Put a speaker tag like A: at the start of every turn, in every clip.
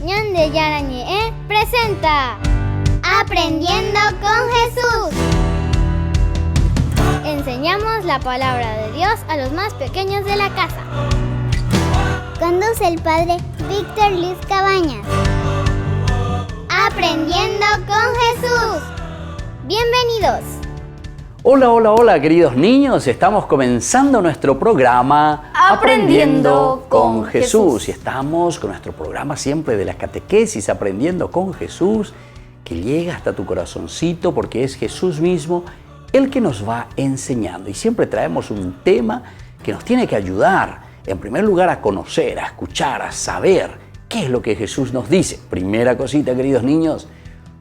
A: Ñande Yarañe presenta Aprendiendo con Jesús. Enseñamos la palabra de Dios a los más pequeños de la casa. Conduce el padre Víctor Luis Cabañas. Aprendiendo con Jesús. Bienvenidos.
B: Hola, queridos niños. Estamos comenzando nuestro programa Aprendiendo con Jesús. Y estamos con nuestro programa siempre de la catequesis, Aprendiendo con Jesús, que llega hasta tu corazoncito porque es Jesús mismo el que nos va enseñando. Y siempre traemos un tema que nos tiene que ayudar, en primer lugar, a conocer, a escuchar, a saber qué es lo que Jesús nos dice. Primera cosita, queridos niños.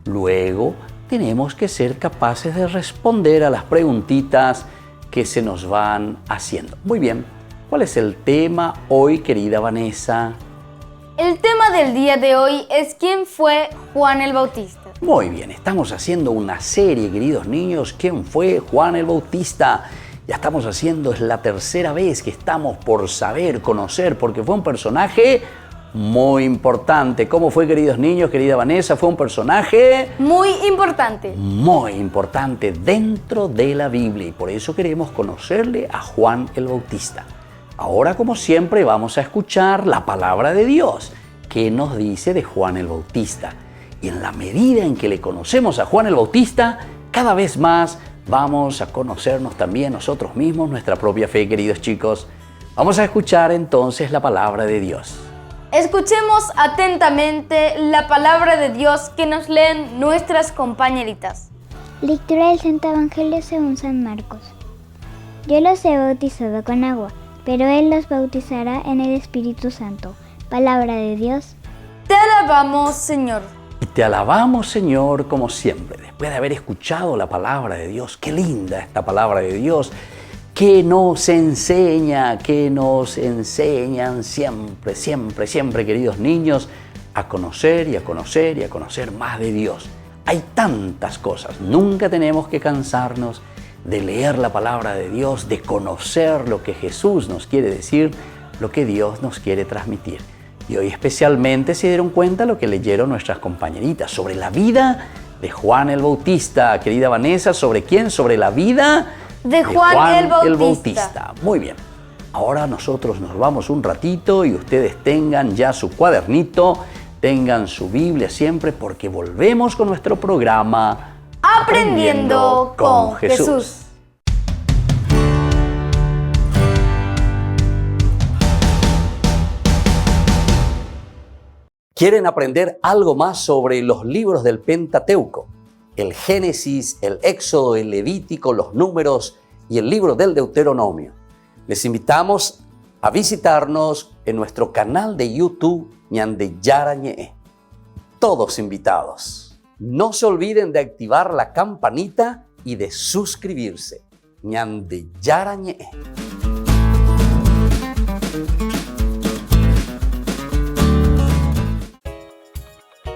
B: Luego tenemos que ser capaces de responder a las preguntitas que se nos van haciendo. Muy bien, ¿cuál es el tema hoy, querida Vanessa?
C: El tema del día de hoy es ¿quién fue Juan el Bautista?
B: Muy bien, estamos haciendo una serie, queridos niños, ¿quién fue Juan el Bautista? Ya estamos haciendo, es la tercera vez que estamos por saber, conocer, porque fue un personaje muy importante. ¿Cómo fue, queridos niños, querida Vanessa? Fue un personaje
C: muy importante.
B: Muy importante dentro de la Biblia y por eso queremos conocerle a Juan el Bautista. Ahora, como siempre, vamos a escuchar la palabra de Dios. ¿Qué nos dice de Juan el Bautista? Y en la medida en que le conocemos a Juan el Bautista, cada vez más vamos a conocernos también nosotros mismos, nuestra propia fe, queridos chicos. Vamos a escuchar entonces la palabra de Dios.
C: Escuchemos atentamente la palabra de Dios que nos leen nuestras compañeritas.
A: Lectura del Santo Evangelio según San Marcos. Yo los he bautizado con agua, pero Él los bautizará en el Espíritu Santo. Palabra de Dios.
C: Te alabamos, Señor.
B: Y te alabamos, Señor, como siempre. Después de haber escuchado la palabra de Dios, qué linda esta palabra de Dios, que nos enseñan siempre, queridos niños, a conocer y a conocer y a conocer más de Dios. Hay tantas cosas, nunca tenemos que cansarnos de leer la palabra de Dios, de conocer lo que Jesús nos quiere decir, lo que Dios nos quiere transmitir. Y hoy especialmente se dieron cuenta lo que leyeron nuestras compañeritas sobre la vida de Juan el Bautista. Querida Vanessa, ¿sobre quién? Sobre la vida
C: de Juan el Bautista.
B: Muy bien. Ahora nosotros nos vamos un ratito y ustedes tengan ya su cuadernito, tengan su Biblia siempre, porque volvemos con nuestro programa
C: Aprendiendo con Jesús.
B: ¿Quieren aprender algo más sobre los libros del Pentateuco? El Génesis, el Éxodo, el Levítico, los Números y el libro del Deuteronomio. Les invitamos a visitarnos en nuestro canal de YouTube Ñande Yarañe. Todos invitados. No se olviden de activar la campanita y de suscribirse. Ñande Yarañe.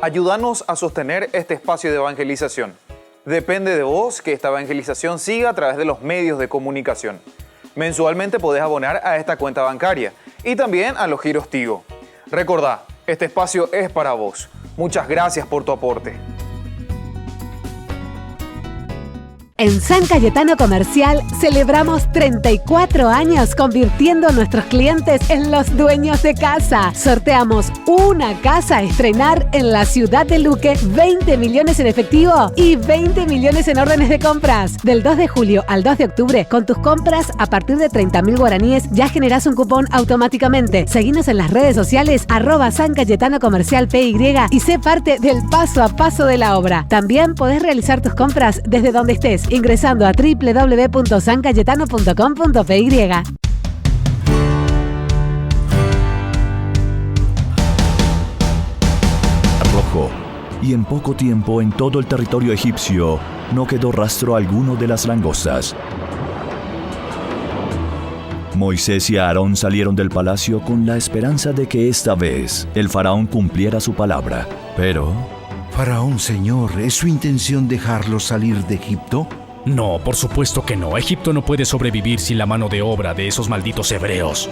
D: Ayúdanos a sostener este espacio de evangelización. Depende de vos que esta evangelización siga a través de los medios de comunicación. Mensualmente podés abonar a esta cuenta bancaria y también a los giros Tigo. Recordá, este espacio es para vos. Muchas gracias por tu aporte.
E: En San Cayetano Comercial celebramos 34 años convirtiendo a nuestros clientes en los dueños de casa. Sorteamos una casa a estrenar en la ciudad de Luque, 20 millones en efectivo y 20 millones en órdenes de compras. Del 2 de julio al 2 de octubre, con tus compras a partir de 30.000 guaraníes ya generás un cupón automáticamente. Seguinos en las redes sociales @San Cayetano Comercial PY y sé parte del paso a paso de la obra. También podés realizar tus compras desde donde estés, ingresando a www.sancayetano.com.py.
F: Rojo. Y en poco tiempo en todo el territorio egipcio no quedó rastro alguno de las langostas. Moisés y Aarón salieron del palacio con la esperanza de que esta vez el faraón cumpliera su palabra. Pero...
G: Faraón, señor, ¿es su intención dejarlos salir de Egipto?
H: No, por supuesto que no. Egipto no puede sobrevivir sin la mano de obra de esos malditos hebreos.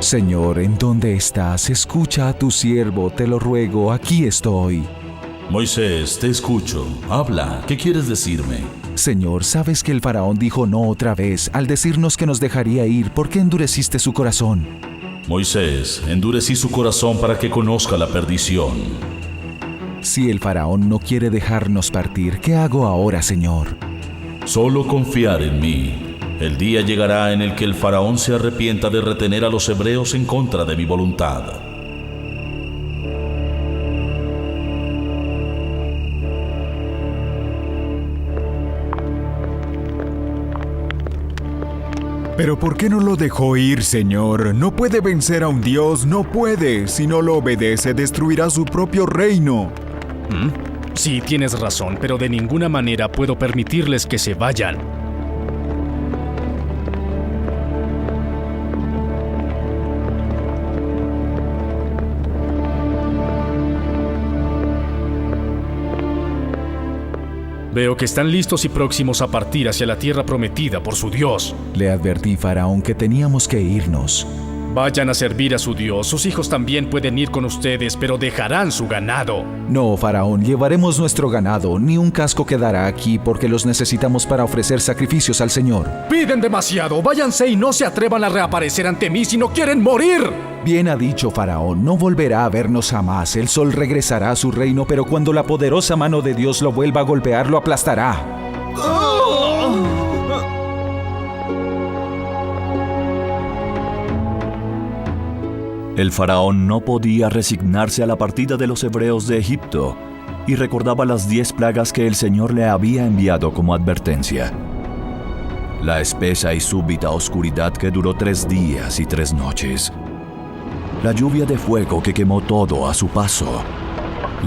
I: Señor, ¿en dónde estás? Escucha a tu siervo, te lo ruego, aquí estoy.
F: Moisés, te escucho. Habla, ¿qué quieres decirme?
I: Señor, sabes que el faraón dijo no otra vez al decirnos que nos dejaría ir. ¿Por qué endureciste su corazón?
F: Moisés, endurecí su corazón para que conozca la perdición.
I: Si el faraón no quiere dejarnos partir, ¿qué hago ahora, Señor?
F: Solo confiar en mí. El día llegará en el que el faraón se arrepienta de retener a los hebreos en contra de mi voluntad.
J: ¿Pero por qué no lo dejó ir, Señor? No puede vencer a un Dios, no puede. Si no lo obedece, destruirá su propio reino.
H: Sí, tienes razón, pero de ninguna manera puedo permitirles que se vayan. Veo que están listos y próximos a partir hacia la tierra prometida por su Dios.
I: Le advertí, faraón, que teníamos que irnos.
H: Vayan a servir a su Dios. Sus hijos también pueden ir con ustedes, pero dejarán su ganado.
I: No, faraón, llevaremos nuestro ganado. Ni un casco quedará aquí porque los necesitamos para ofrecer sacrificios al Señor.
H: Piden demasiado. Váyanse y no se atrevan a reaparecer ante mí si no quieren morir.
I: Bien ha dicho, faraón, no volverá a vernos jamás. El sol regresará a su reino, pero cuando la poderosa mano de Dios lo vuelva a golpear, lo aplastará.
F: El faraón no podía resignarse a la partida de los hebreos de Egipto y recordaba las 10 plagas que el Señor le había enviado como advertencia. La espesa y súbita oscuridad que duró 3 días y 3 noches. La lluvia de fuego que quemó todo a su paso.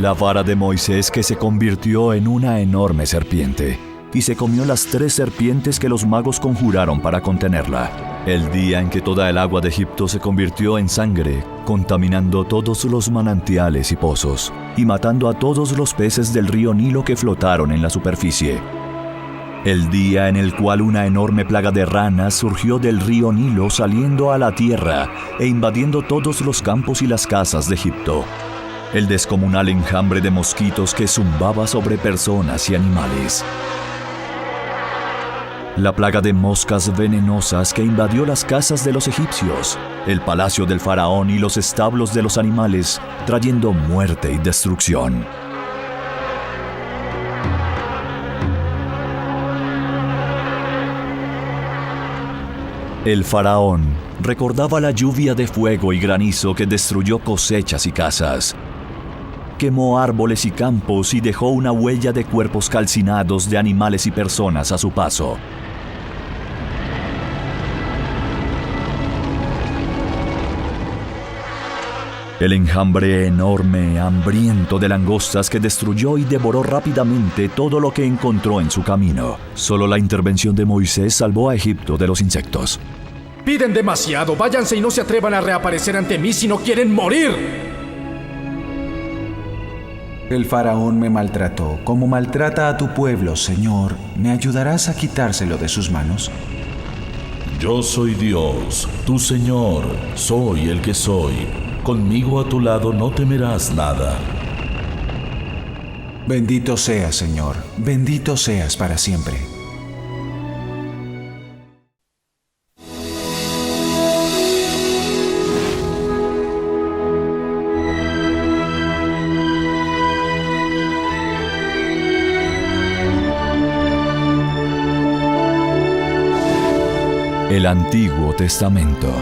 F: La vara de Moisés que se convirtió en una enorme serpiente y se comió las 3 serpientes que los magos conjuraron para contenerla. El día en que toda el agua de Egipto se convirtió en sangre, contaminando todos los manantiales y pozos, y matando a todos los peces del río Nilo que flotaron en la superficie. El día en el cual una enorme plaga de ranas surgió del río Nilo saliendo a la tierra e invadiendo todos los campos y las casas de Egipto. El descomunal enjambre de mosquitos que zumbaba sobre personas y animales. La plaga de moscas venenosas que invadió las casas de los egipcios, el palacio del faraón y los establos de los animales, trayendo muerte y destrucción. El faraón recordaba la lluvia de fuego y granizo que destruyó cosechas y casas. Quemó árboles y campos y dejó una huella de cuerpos calcinados de animales y personas a su paso. El enjambre enorme, hambriento de langostas que destruyó y devoró rápidamente todo lo que encontró en su camino. Solo la intervención de Moisés salvó a Egipto de los insectos.
H: Piden demasiado. Váyanse y no se atrevan a reaparecer ante mí si no quieren morir.
I: El faraón me maltrató, como maltrata a tu pueblo, Señor. ¿Me ayudarás a quitárselo de sus manos?
F: Yo soy Dios, tu Señor, soy el que soy. Conmigo a tu lado no temerás nada.
I: Bendito seas, Señor. Bendito seas para siempre.
F: El Antiguo Testamento.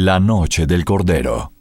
F: La noche del Cordero.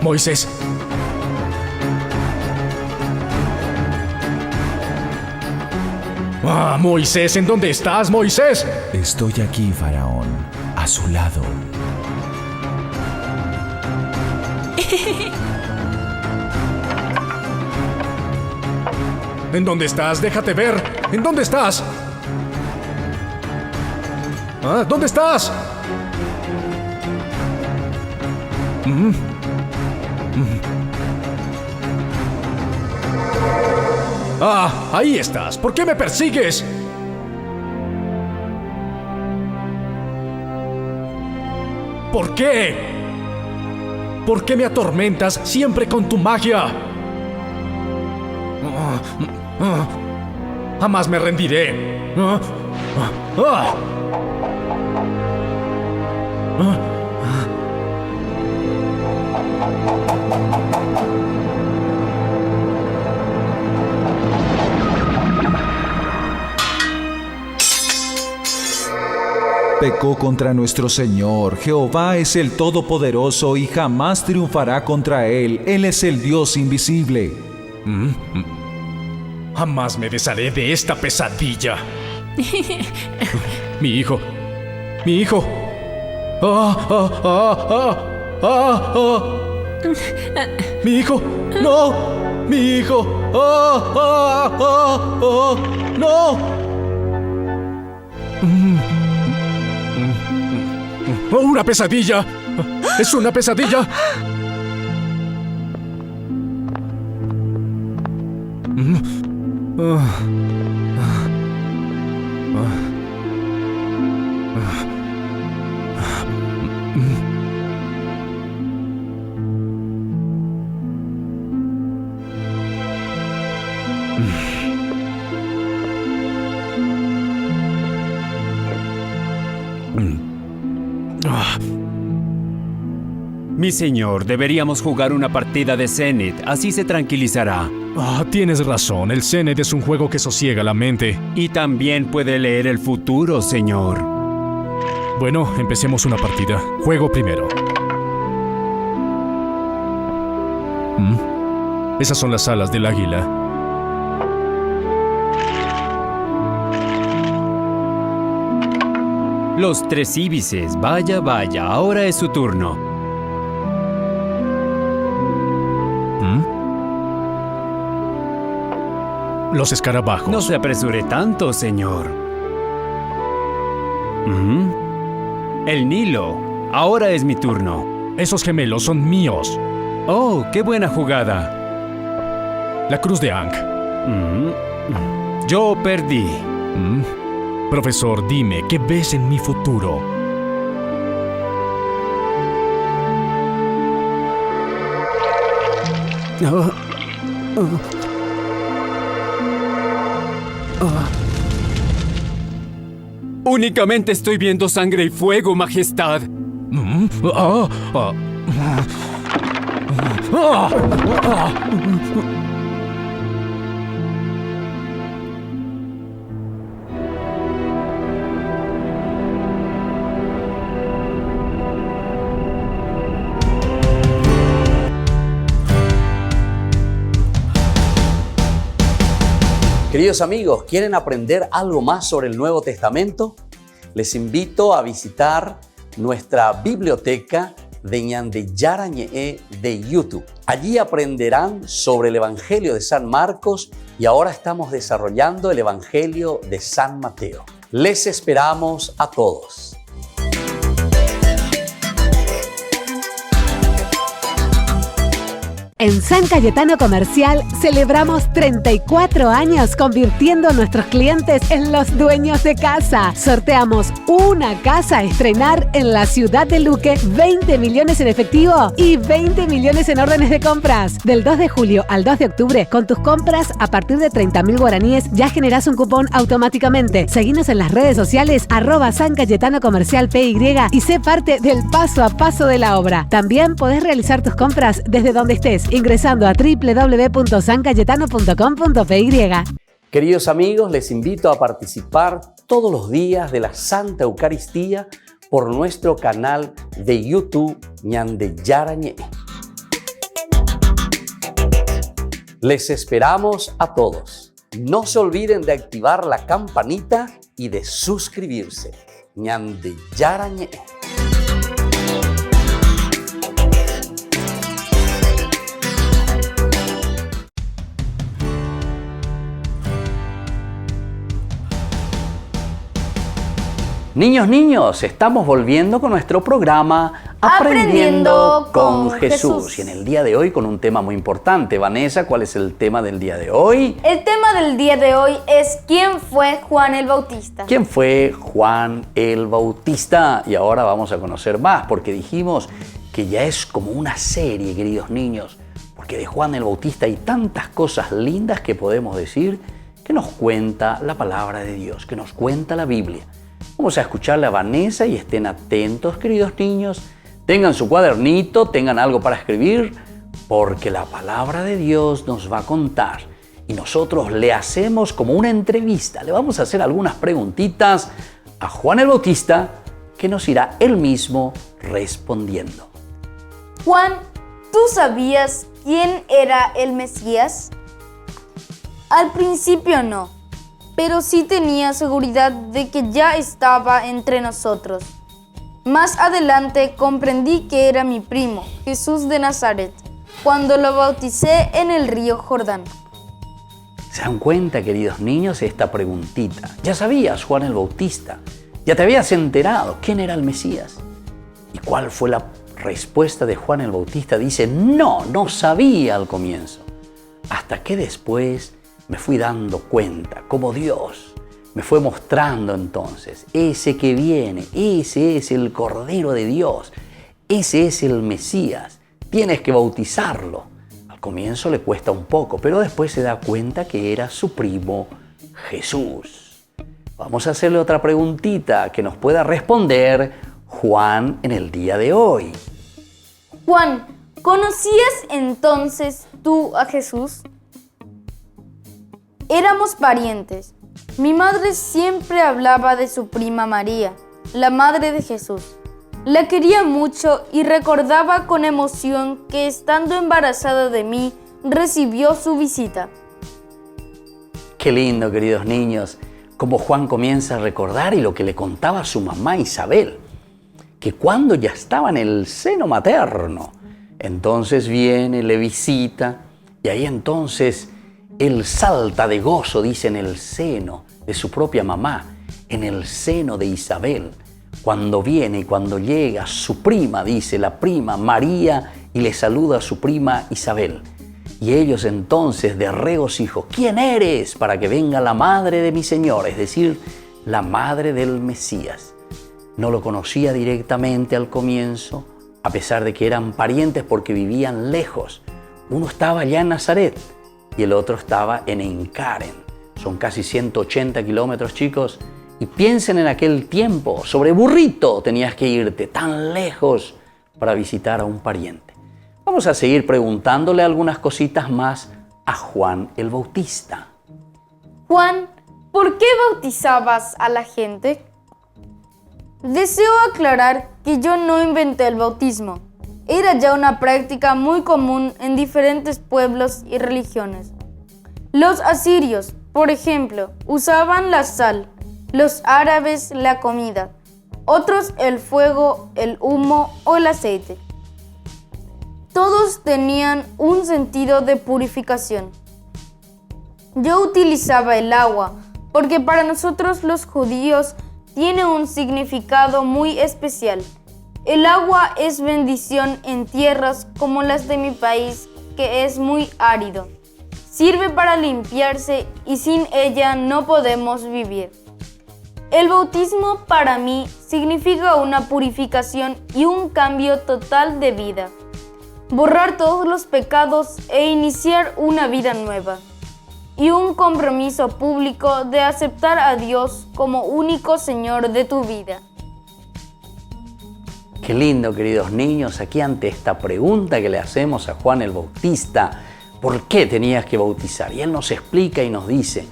H: Moisés. Moisés, ¿en dónde estás, Moisés?
I: Estoy aquí, Faraón, a su lado.
H: ¿En dónde estás? Déjate ver. ¿En dónde estás? ¿Dónde estás? Ahí estás. ¿Por qué me persigues? ¿Por qué? ¿Por qué me atormentas siempre con tu magia? Jamás me rendiré.
I: Pecó contra nuestro Señor. Jehová es el Todopoderoso y jamás triunfará contra Él. Él es el Dios invisible.
H: Jamás me desharé de esta pesadilla. Mi hijo. Mi hijo. Mi hijo. No. Mi hijo. No. ¡Una pesadilla! ¡Es una pesadilla!
K: Mi señor, deberíamos jugar una partida de Senet, así se tranquilizará.
H: Tienes razón, el Senet es un juego que sosiega la mente.
K: Y también puede leer el futuro, señor.
H: Bueno, empecemos una partida. Juego primero. Esas son las alas del águila.
K: Los tres íbices, vaya, vaya, ahora es su turno.
H: Los escarabajos.
K: No se apresure tanto, señor. El Nilo. Ahora es mi turno.
H: Esos gemelos son míos.
K: Oh, qué buena jugada.
H: La cruz de Ankh.
K: Yo perdí.
H: Profesor, dime, ¿qué ves en mi futuro?
K: Únicamente estoy viendo sangre y fuego, Majestad.
B: Queridos amigos, ¿quieren aprender algo más sobre el Nuevo Testamento? Les invito a visitar nuestra biblioteca de Ñande Yarañe de YouTube. Allí aprenderán sobre el Evangelio de San Marcos y ahora estamos desarrollando el Evangelio de San Mateo. Les esperamos a todos.
E: En San Cayetano Comercial celebramos 34 años convirtiendo a nuestros clientes en los dueños de casa. Sorteamos una casa a estrenar en la ciudad de Luque, 20 millones en efectivo y 20 millones en órdenes de compras. Del 2 de julio al 2 de octubre, con tus compras a partir de 30.000 guaraníes ya generás un cupón automáticamente. Seguinos en las redes sociales @San Cayetano Comercial PY y sé parte del paso a paso de la obra. También podés realizar tus compras desde donde estés, ingresando a www.sancayetano.com.py.
B: Queridos amigos, les invito a participar todos los días de la Santa Eucaristía por nuestro canal de YouTube Ñande Yarañe. Les esperamos a todos. No se olviden de activar la campanita y de suscribirse. Ñande Yarañe. Niños, estamos volviendo con nuestro programa Aprendiendo con Jesús. Y en el día de hoy con un tema muy importante. Vanessa, ¿cuál es el tema del día de hoy?
C: El tema del día de hoy es ¿quién fue Juan el Bautista?
B: ¿Quién fue Juan el Bautista? Y ahora vamos a conocer más, porque dijimos que ya es como una serie, queridos niños, porque de Juan el Bautista hay tantas cosas lindas que podemos decir que nos cuenta la palabra de Dios, que nos cuenta la Biblia. Vamos a escucharle a Vanessa y estén atentos, queridos niños. Tengan su cuadernito, tengan algo para escribir, porque la palabra de Dios nos va a contar. Y nosotros le hacemos como una entrevista. Le vamos a hacer algunas preguntitas a Juan el Bautista, que nos irá él mismo respondiendo.
C: Juan, ¿tú sabías quién era el Mesías? Al principio no. Pero sí tenía seguridad de que ya estaba entre nosotros. Más adelante comprendí que era mi primo, Jesús de Nazaret, cuando lo bauticé en el río Jordán.
B: ¿Se dan cuenta, queridos niños, esta preguntita? ¿Ya sabías, Juan el Bautista? ¿Ya te habías enterado quién era el Mesías? ¿Y cuál fue la respuesta de Juan el Bautista? Dice, no sabía al comienzo. Hasta que después me fui dando cuenta, como Dios me fue mostrando entonces, ese que viene, ese es el Cordero de Dios, ese es el Mesías, tienes que bautizarlo. Al comienzo le cuesta un poco, pero después se da cuenta que era su primo Jesús. Vamos a hacerle otra preguntita que nos pueda responder Juan en el día de hoy.
C: Juan, ¿conocías entonces tú a Jesús? Éramos parientes. Mi madre siempre hablaba de su prima María, la madre de Jesús. La quería mucho y recordaba con emoción que estando embarazada de mí, recibió su visita.
B: Qué lindo, queridos niños, como Juan comienza a recordar y lo que le contaba a su mamá Isabel, que cuando ya estaba en el seno materno, entonces viene, le visita y ahí entonces él salta de gozo, dice, en el seno de su propia mamá, en el seno de Isabel. Cuando viene y cuando llega su prima, dice, la prima María, y le saluda a su prima Isabel. Y ellos entonces de regocijo, ¿quién eres? Para que venga la madre de mi Señor, es decir, la madre del Mesías. No lo conocía directamente al comienzo, a pesar de que eran parientes porque vivían lejos. Uno estaba allá en Nazaret y el otro estaba en Encaren. Son casi 180 kilómetros, chicos. Y piensen en aquel tiempo, sobre burrito tenías que irte tan lejos para visitar a un pariente. Vamos a seguir preguntándole algunas cositas más a Juan el Bautista.
C: Juan, ¿por qué bautizabas a la gente? Deseo aclarar que yo no inventé el bautismo. Era ya una práctica muy común en diferentes pueblos y religiones. Los asirios, Por ejemplo, usaban la sal, los árabes la comida, otros el fuego, el humo o el aceite. Todos tenían un sentido de purificación. Yo utilizaba el agua porque para nosotros los judíos tiene un significado muy especial. El agua es bendición en tierras como las de mi país, que es muy árido. Sirve para limpiarse y sin ella no podemos vivir. El bautismo para mí significa una purificación y un cambio total de vida. Borrar todos los pecados e iniciar una vida nueva. Y un compromiso público de aceptar a Dios como único Señor de tu vida.
B: Qué lindo, queridos niños, aquí ante esta pregunta que le hacemos a Juan el Bautista, ¿por qué tenías que bautizar? Y él nos explica y nos dice,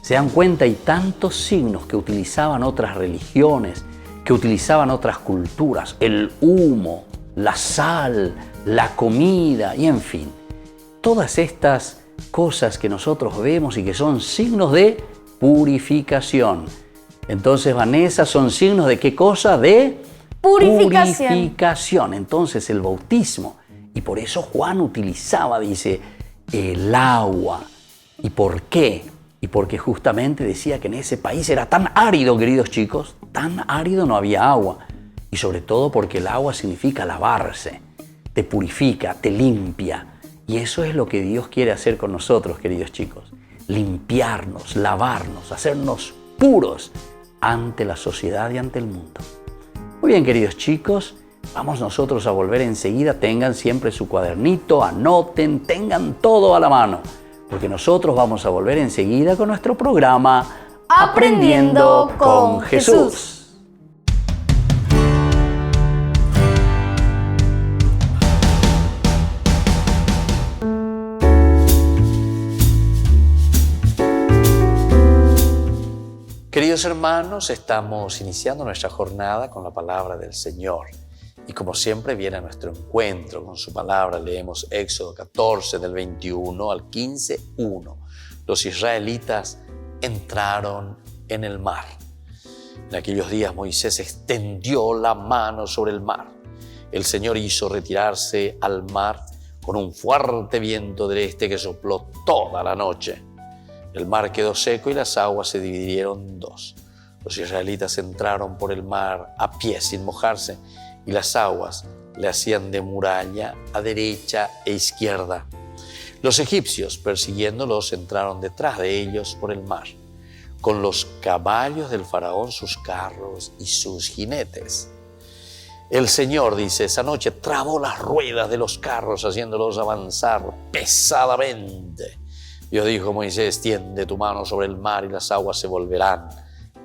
B: se dan cuenta, hay tantos signos que utilizaban otras religiones, que utilizaban otras culturas, el humo, la sal, la comida y en fin, todas estas cosas que nosotros vemos y que son signos de purificación. Entonces, Vanessa, ¿son signos de qué cosa? De purificación. Entonces, el bautismo. Y por eso Juan utilizaba, dice, el agua. ¿Y por qué? Y porque justamente decía que en ese país era tan árido, queridos chicos, tan árido, no había agua. Y sobre todo porque el agua significa lavarse, te purifica, te limpia. Y eso es lo que Dios quiere hacer con nosotros, queridos chicos. Limpiarnos, lavarnos, hacernos puros ante la sociedad y ante el mundo. Muy bien, queridos chicos, vamos nosotros a volver enseguida. Tengan siempre su cuadernito, anoten, tengan todo a la mano. Porque nosotros vamos a volver enseguida con nuestro programa Aprendiendo con Jesús. Queridos hermanos, estamos iniciando nuestra jornada con la palabra del Señor. Y como siempre viene a nuestro encuentro con su palabra. Leemos Éxodo 14 del 21 al 15, 1. Los israelitas entraron en el mar. En aquellos días Moisés extendió la mano sobre el mar. El Señor hizo retirarse al mar con un fuerte viento del este que sopló toda la noche. El mar quedó seco y las aguas se dividieron en dos. Los israelitas entraron por el mar a pie sin mojarse y las aguas le hacían de muralla a derecha e izquierda. Los egipcios, persiguiéndolos, entraron detrás de ellos por el mar, con los caballos del faraón, sus carros y sus jinetes. El Señor, dice, esa noche trabó las ruedas de los carros, haciéndolos avanzar pesadamente. Dios dijo a Moisés, tiende tu mano sobre el mar y las aguas se volverán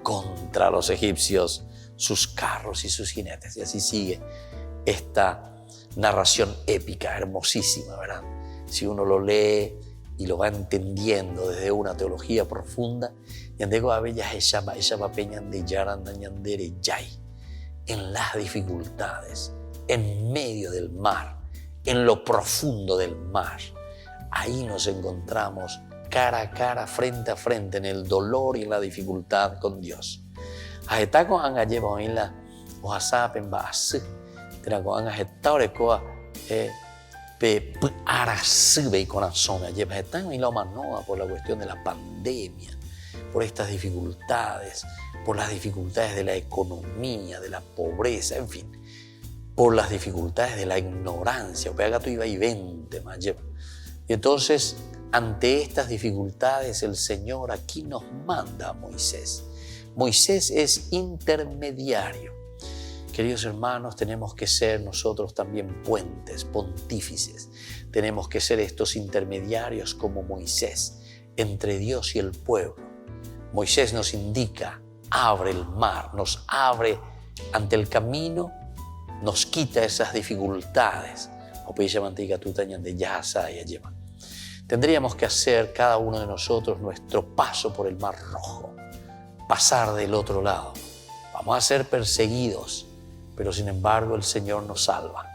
B: contra los egipcios, sus carros y sus jinetes. Y así sigue esta narración épica, hermosísima, ¿verdad? Si uno lo lee y lo va entendiendo desde una teología profunda, en las dificultades, en medio del mar, en lo profundo del mar, ahí nos encontramos cara a cara, frente a frente, en el dolor y en la dificultad con Dios. Ahetako anga lleva en la oasapen baas, teraco anga hetaure coa pe arasube y corazón lleva hetan y la manoa por la cuestión de la pandemia, por estas dificultades, por las dificultades de la economía, de la pobreza, en fin, por las dificultades de la ignorancia. O pega tu iba y vente más lleva. Y entonces, ante estas dificultades, el Señor aquí nos manda a Moisés. Moisés es intermediario. Queridos hermanos, tenemos que ser nosotros también puentes, pontífices. Tenemos que ser estos intermediarios como Moisés, entre Dios y el pueblo. Moisés nos indica, abre el mar, nos abre ante el camino, nos quita esas dificultades. Tendríamos que hacer cada uno de nosotros nuestro paso por el Mar Rojo, pasar del otro lado. Vamos a ser perseguidos, pero sin embargo el Señor nos salva.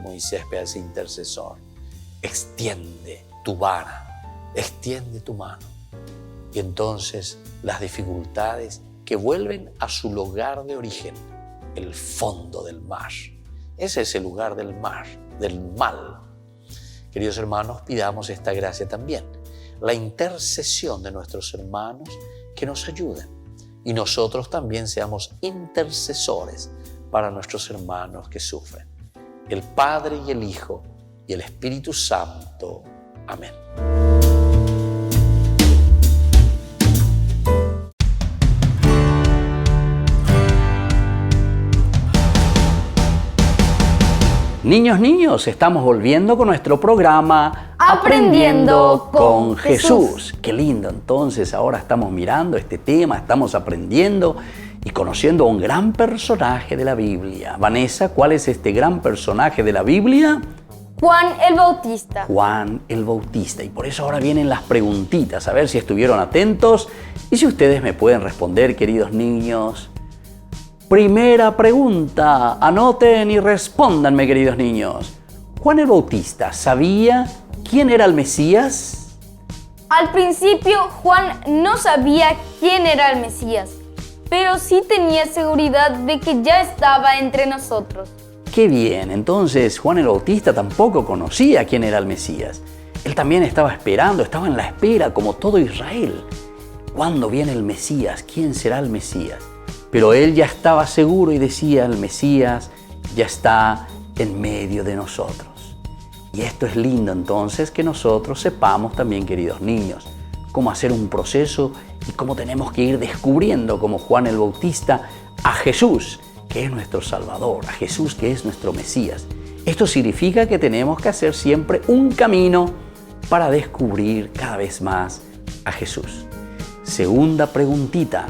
B: Moisés, ese intercesor, extiende tu vara, extiende tu mano. Y entonces las dificultades que vuelven a su lugar de origen, el fondo del mar. Ese es el lugar del mar, del mal. Queridos hermanos, pidamos esta gracia también, la intercesión de nuestros hermanos que nos ayuden y nosotros también seamos intercesores para nuestros hermanos que sufren. El Padre y el Hijo y el Espíritu Santo. Amén. Niños, estamos volviendo con nuestro programa
C: Aprendiendo con
B: Jesús. Qué lindo, entonces ahora estamos mirando este tema, estamos aprendiendo y conociendo a un gran personaje de la Biblia. Vanessa, ¿cuál es este gran personaje de la Biblia?
C: Juan el Bautista.
B: Juan el Bautista. Y por eso ahora vienen las preguntitas, a ver si estuvieron atentos y si ustedes me pueden responder, queridos niños. Primera pregunta, anoten y respóndanme, queridos niños. ¿Juan el Bautista sabía quién era el Mesías?
C: Al principio, Juan no sabía quién era el Mesías, pero sí tenía seguridad de que ya estaba entre nosotros.
B: ¡Qué bien! Entonces, Juan el Bautista tampoco conocía quién era el Mesías. Él también estaba esperando, estaba en la espera, como todo Israel. ¿Cuándo viene el Mesías? ¿Quién será el Mesías? Pero él ya estaba seguro y decía, el Mesías ya está en medio de nosotros. Y esto es lindo entonces que nosotros sepamos también, queridos niños, cómo hacer un proceso y cómo tenemos que ir descubriendo, como Juan el Bautista, a Jesús, que es nuestro Salvador, a Jesús, que es nuestro Mesías. Esto significa que tenemos que hacer siempre un camino para descubrir cada vez más a Jesús. Segunda preguntita.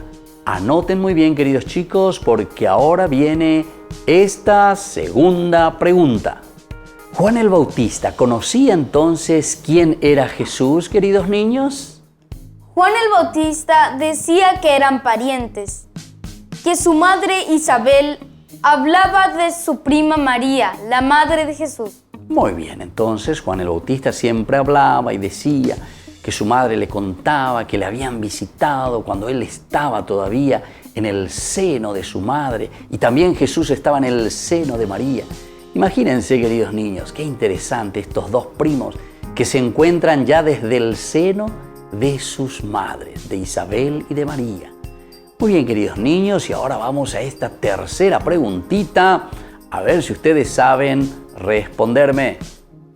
B: Anoten muy bien, queridos chicos, porque ahora viene esta segunda pregunta. ¿Juan el Bautista conocía entonces quién era Jesús, queridos niños?
C: Juan el Bautista decía que eran parientes, que su madre Isabel hablaba de su prima María, la madre de Jesús.
B: Muy bien, entonces Juan el Bautista siempre hablaba y decía que su madre le contaba que le habían visitado cuando él estaba todavía en el seno de su madre y también Jesús estaba en el seno de María. Imagínense, queridos niños, qué interesante estos dos primos que se encuentran ya desde el seno de sus madres, de Isabel y de María. Muy bien, queridos niños, y ahora vamos a esta tercera preguntita, a ver si ustedes saben responderme.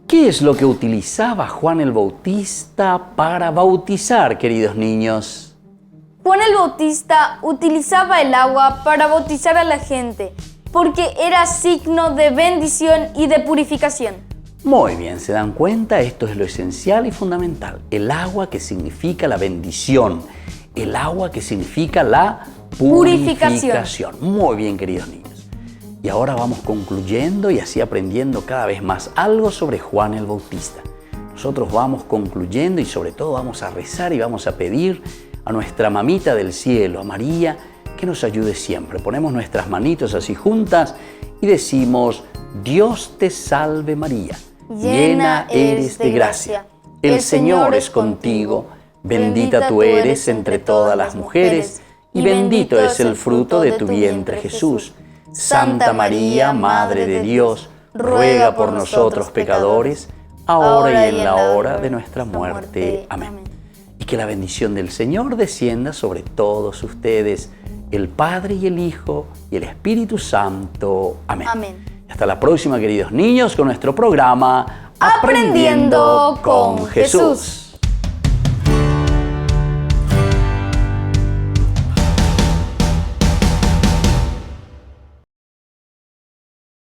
B: ¿Qué es lo que utilizaba Juan el Bautista para bautizar, queridos niños?
C: Juan el Bautista utilizaba el agua para bautizar a la gente, porque era signo de bendición y de purificación.
B: Muy bien, ¿se dan cuenta? Esto es lo esencial y fundamental. El agua que significa la bendición, el agua que significa la purificación. Muy bien, queridos niños. Y ahora vamos concluyendo y así aprendiendo cada vez más algo sobre Juan el Bautista. Nosotros vamos concluyendo y sobre todo vamos a rezar y vamos a pedir a nuestra mamita del cielo, a María, que nos ayude siempre. Ponemos nuestras manitos así juntas y decimos: Dios te salve María, llena eres de gracia. El Señor es contigo, bendita tú eres entre todas las mujeres y bendito es el fruto de tu vientre Jesús. Santa María, Madre de Dios, ruega por nosotros pecadores, ahora y en la hora de nuestra muerte. Amén. Y que la bendición del Señor descienda sobre todos ustedes, el Padre y el Hijo y el Espíritu Santo. Amén.
C: Amén.
B: Hasta la próxima, queridos niños, con nuestro programa Aprendiendo con Jesús.